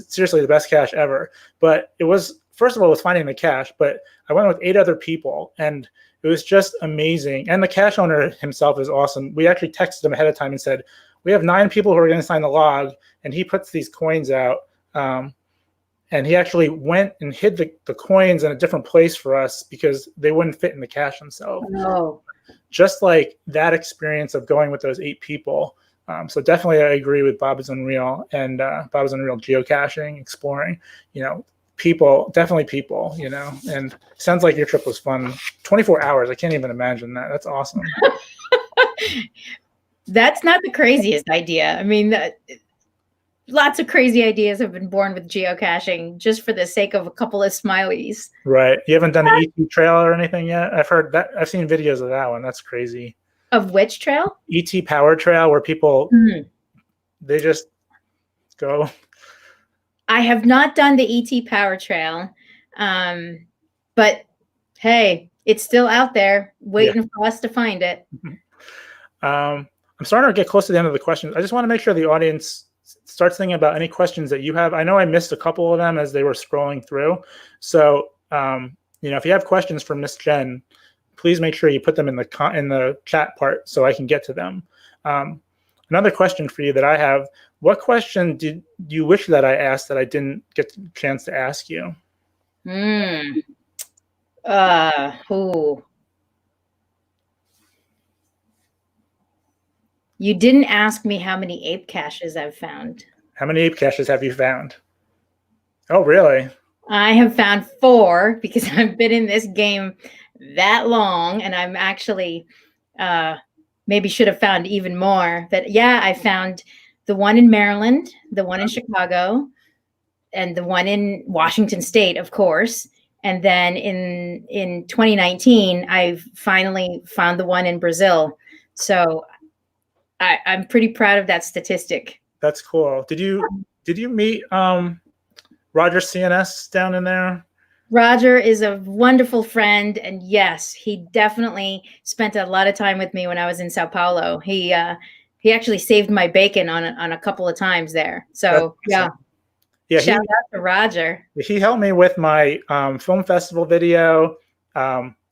seriously the best cache ever. But it was, first of all, it was finding the cache, but I went with 8 other people, and it was just amazing. And the cache owner himself is awesome. We actually texted him ahead of time and said, we have 9 people who are going to sign the log, and he puts these coins out. And he actually went and hid the coins in a different place for us because they wouldn't fit in the cache themselves. Oh. Just like that experience of going with those 8 people. So definitely I agree with Bob is Unreal and Bob is Unreal geocaching, exploring, you know, people, definitely people, you know, and sounds like your trip was fun. 24 hours. I can't even imagine that. That's awesome. That's not the craziest idea. I mean, lots of crazy ideas have been born with geocaching just for the sake of a couple of smileys. Right. You haven't done the ET trail or anything yet? I've heard that. I've seen videos of that one. That's crazy. Of which trail? ET Power Trail, where people, they just go. I have not done the ET Power Trail, but hey, it's still out there waiting for us to find it. I'm starting to get close to the end of the questions. I just want to make sure the audience starts thinking about any questions that you have. I know I missed a couple of them as they were scrolling through. So, you know, if you have questions for Miss Jen, please make sure you put them in the chat part so I can get to them. Another question for you that I have, what question did you wish that I asked that I didn't get the chance to ask you? You didn't ask me how many ape caches I've found. How many ape caches have you found? Oh, really? I have found 4 because I've been in this game that long, and I'm actually maybe should have found even more. But yeah, I found the one in Maryland, the one in Chicago, and the one in Washington State, of course. And then in 2019, I finally found the one in Brazil. So I'm pretty proud of that statistic. That's cool. Did you meet Roger CNS down in there? Roger is a wonderful friend, and yes, he definitely spent a lot of time with me when I was in Sao Paulo. He actually saved my bacon on a couple of times there. So yeah, shout out to Roger. He helped me with my film festival video.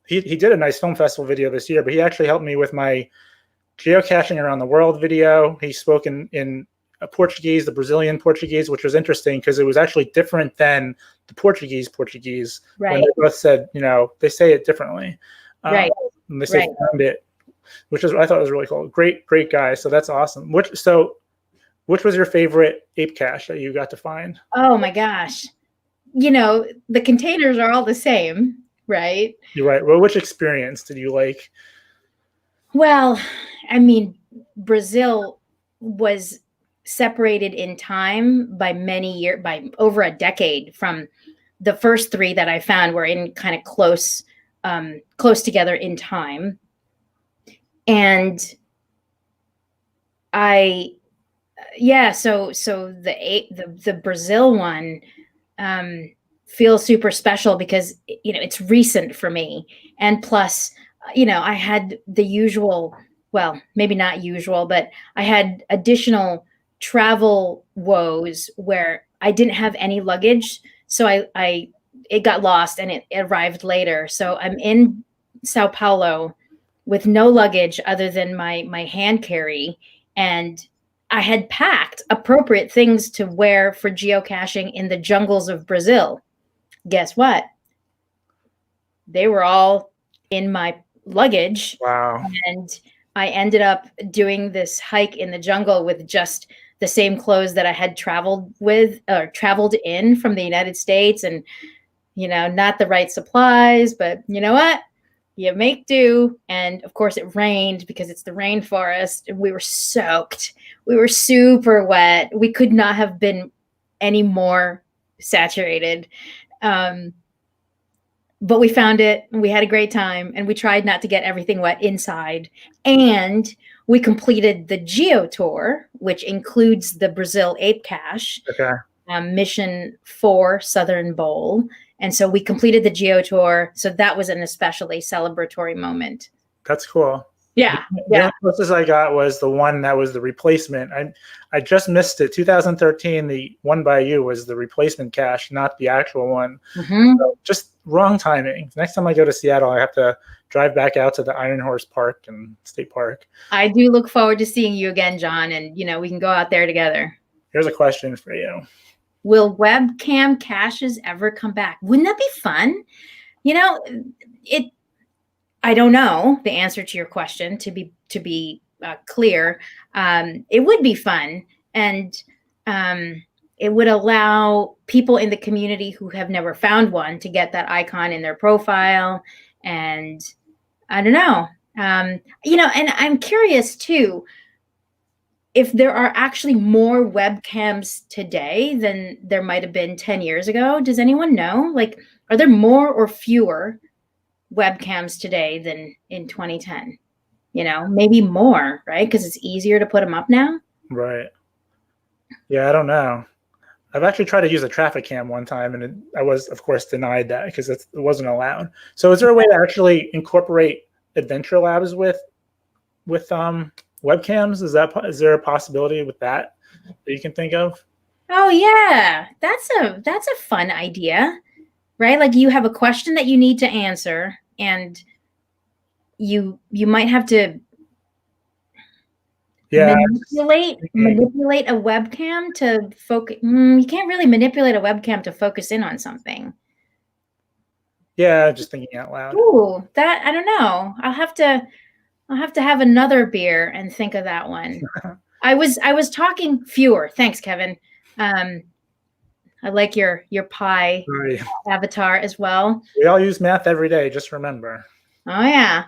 He did a nice film festival video this year, but he actually helped me with my geocaching around the world video. He spoke in Portuguese, the Brazilian Portuguese, which was interesting because it was actually different than the Portuguese. Right. When they both said, you know, they say it differently. Right. And they say found it, which is, I thought was really cool. Great guy. So that's awesome. Which was your favorite ape cache that you got to find? Oh my gosh. You know, the containers are all the same, right? You're right. Well, which experience did you like? Well, I mean, Brazil was separated in time by many years, by over a decade from the first 3 that I found were in kind of close together in time. And so the Brazil one feels super special because, you know, it's recent for me. And plus, you know, I had the usual, well, maybe not usual, but I had additional travel woes where I didn't have any luggage. So it got lost and it arrived later. So I'm in Sao Paulo with no luggage other than my hand carry. And I had packed appropriate things to wear for geocaching in the jungles of Brazil. Guess what? They were all in my luggage. Wow. And I ended up doing this hike in the jungle with just the same clothes that I had traveled in from the United States, and, you know, not the right supplies, but you know what? you make do. And of course it rained because it's the rainforest, and we were soaked. We were super wet. We could not have been any more saturated. But we found it, and we had a great time, and we tried not to get everything wet inside. And we completed the Geo Tour, which includes the Brazil Ape Cache, Okay. Mission 4 Southern Bowl. And so we completed the Geo Tour. So that was an especially celebratory moment. That's cool. Yeah. The only closest I got was the one that was the replacement. I just missed it. 2013, the one by you was the replacement cache, not the actual one. Mm-hmm. So just wrong timing. Next time I go to Seattle, I have to drive back out to the Iron Horse Park and State Park. I do look forward to seeing you again, John, and we can go out there together. Here's a question for you. Will webcam caches ever come back? Wouldn't that be fun? I don't know the answer to your question, to be clear. It would be fun, and it would allow people in the community who have never found one to get that icon in their profile. And I don't know, and I'm curious too, if there are actually more webcams today than there might have been 10 years ago. Does anyone know? Like, are there more or fewer webcams today than in 2010? Maybe more, right? Because it's easier to put them up now. Right. Yeah, I don't know. I've actually tried to use a traffic cam one time, and I was, of course, denied that because it wasn't allowed. So is there a way to actually incorporate Adventure Labs with webcams? Is there a possibility with that you can think of? Oh yeah, that's a fun idea, right? Like, you have a question that you need to answer, and you might have to manipulate a webcam to focus. You can't really manipulate a webcam to focus in on something. Yeah, just thinking out loud. Ooh, that, I don't know. I'll have to have another beer and think of that one. I was talking fewer. Thanks, Kevin. I like your pie avatar as well. We all use math every day, just remember. Oh yeah.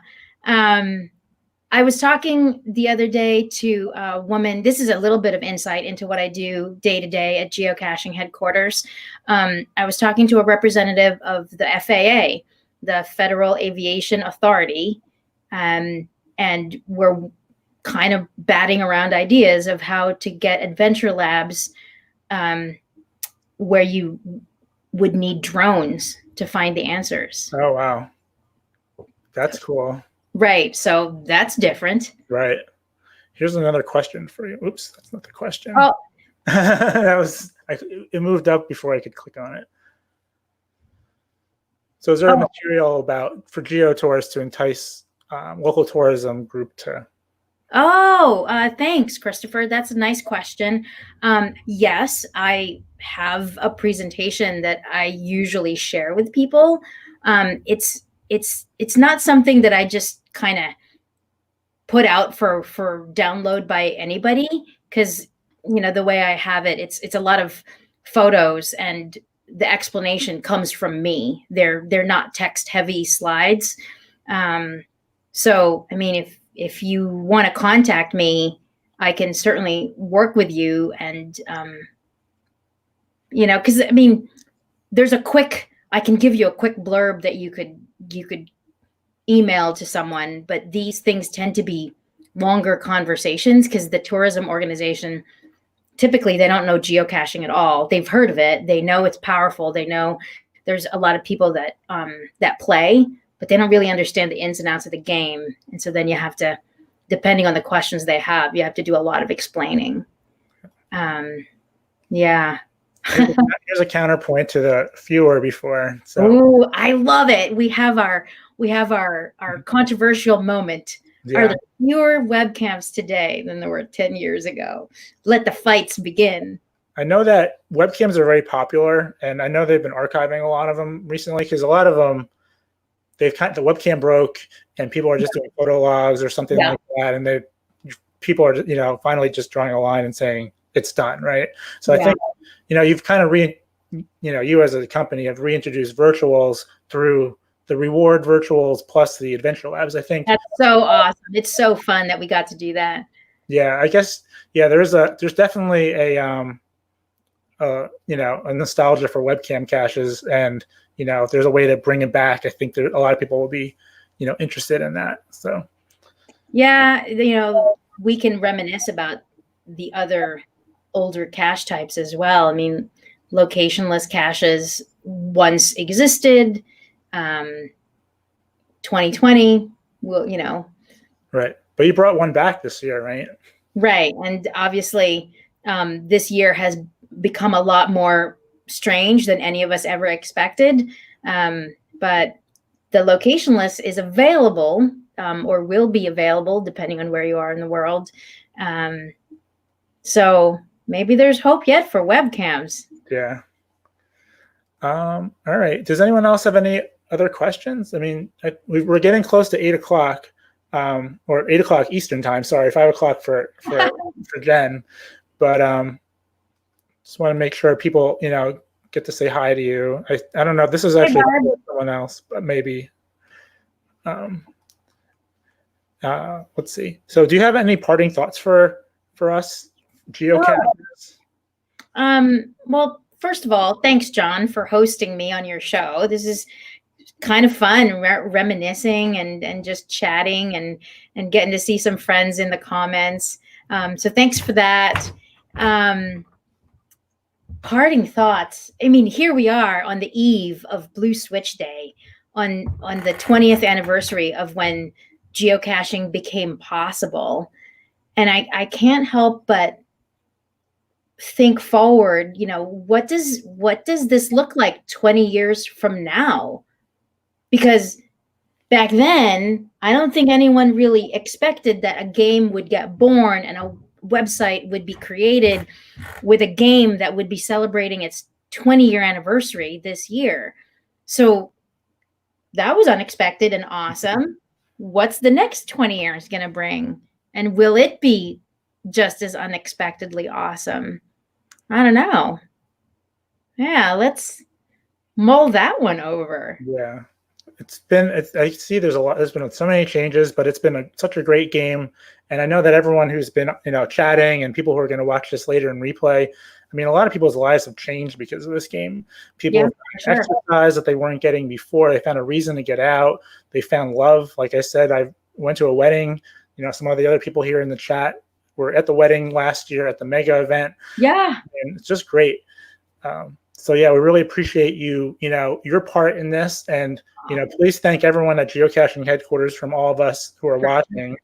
I was talking the other day to a woman. This is a little bit of insight into what I do day to day at geocaching headquarters. I was talking to a representative of the FAA, the Federal Aviation Authority, and we're kind of batting around ideas of how to get Adventure Labs where you would need drones to find the answers. Oh, wow. That's cool. Right. So that's different. Right. Here's another question for you. Oops, that's not the question. Oh. It moved up before I could click on it. So is there a material for geotours to entice local tourism group to? Thanks, Christopher. That's a nice question. Yes, I have a presentation that I usually share with people. It's not something that I just kind of put out for download by anybody, because the way I have it, it's a lot of photos, and the explanation comes from me. They're not text heavy slides. So I mean, if you want to contact me, I can certainly work with you, and because I mean, I can give you a quick blurb that you could email to someone, but these things tend to be longer conversations, because the tourism organization, typically they don't know geocaching at all. They've heard of it. They know it's powerful. They know there's a lot of people that play, but they don't really understand the ins and outs of the game. And so then you have to, depending on the questions they have, you have to do a lot of explaining. Yeah. Here's a counterpoint to the fewer before. So. Ooh, I love it. We have our controversial moment. Yeah. Are there fewer webcams today than there were 10 years ago? Let the fights begin. I know that webcams are very popular, and I know they've been archiving a lot of them recently, because a lot of them, the webcam broke, and people are just doing photo logs or something like that, and people are finally just drawing a line and saying it's done, right? So I think you've kind of you as a company have reintroduced virtuals through the reward virtuals plus the adventure labs. I think that's so awesome. It's so fun that we got to do that. Yeah, I guess there's definitely a a nostalgia for webcam caches, and if there's a way to bring it back, I think a lot of people will be interested in that. So yeah, we can reminisce about the other older cache types as well. I mean, locationless caches once existed. 2020 will, right. But you brought one back this year, right? Right. And obviously, this year has become a lot more strange than any of us ever expected. But the locationless is available, or will be available depending on where you are in the world. So maybe there's hope yet for webcams. Yeah. All right. Does anyone else have any other questions? I mean, we're getting close to 8 o'clock, or 8 o'clock Eastern time. Sorry, 5 o'clock for Jen. But just want to make sure people, get to say hi to you. I don't know if this is actually someone else, but maybe. Let's see. So, do you have any parting thoughts for us geocachers? Well, first of all, thanks, John, for hosting me on your show. This is kind of fun, reminiscing and just chatting and getting to see some friends in the comments. So thanks for that. Parting thoughts. I mean, here we are on the eve of Blue Switch Day, on the 20th anniversary of when geocaching became possible. And I can't help but think forward, what does this look like 20 years from now? Because back then, I don't think anyone really expected that a game would get born and a website would be created with a game that would be celebrating its 20-year anniversary this year. So that was unexpected and awesome. What's the next 20 years going to bring? And will it be just as unexpectedly awesome? I don't know. Yeah, let's mull that one over. Yeah. I see there's been so many changes, but it's been such a great game. And I know that everyone who's been, chatting, and people who are going to watch this later in replay, I mean, a lot of people's lives have changed because of this game. People have exercise that they weren't getting before. They found a reason to get out. They found love. Like I said, I went to a wedding. Some of the other people here in the chat were at the wedding last year at the mega event. Yeah. And it's just great. So yeah, we really appreciate you, your part in this, and please thank everyone at Geocaching headquarters from all of us who are watching.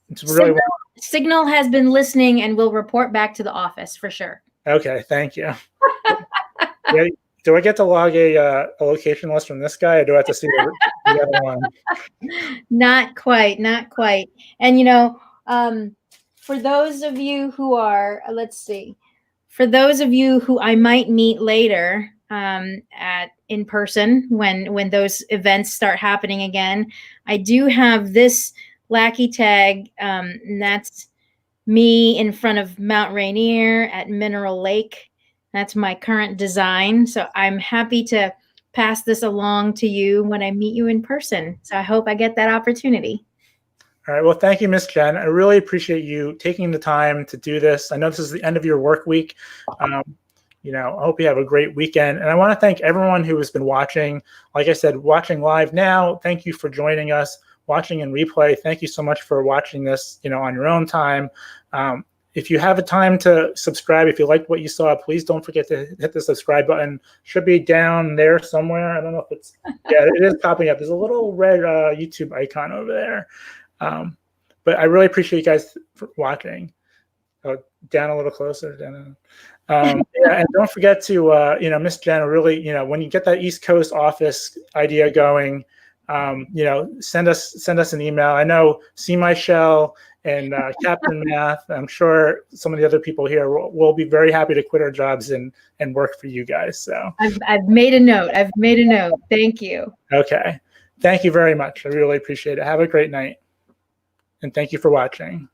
It's really Signal has been listening and will report back to the office for sure. Okay, thank you. Yeah, do I get to log a location list from this guy, or do I have to see the other one? Not quite. And for those of you who are, for those of you who I might meet later in person when those events start happening again, I do have this Lackey tag, and that's me in front of Mount Rainier at Mineral Lake. That's my current design. So I'm happy to pass this along to you when I meet you in person. So I hope I get that opportunity. All right. Well, thank you, MissJenn. I really appreciate you taking the time to do this. I know this is the end of your work week. I hope you have a great weekend. And I want to thank everyone who has been watching. Like I said, watching live now, thank you for joining us. Watching in replay, thank you so much for watching this, on your own time. If you have a time to subscribe, if you liked what you saw, please don't forget to hit the subscribe button. Should be down there somewhere. I don't know if it's, yeah, it is popping up. There's a little red YouTube icon over there. But I really appreciate you guys for watching. Down a little closer. Down. Yeah, and don't forget to, MissJenn, really, when you get that East Coast office idea going, send us an email. I know See My Shell and Captain Math. I'm sure some of the other people here will be very happy to quit our jobs and work for you guys. So I've made a note. Thank you. Okay. Thank you very much. I really appreciate it. Have a great night. And thank you for watching.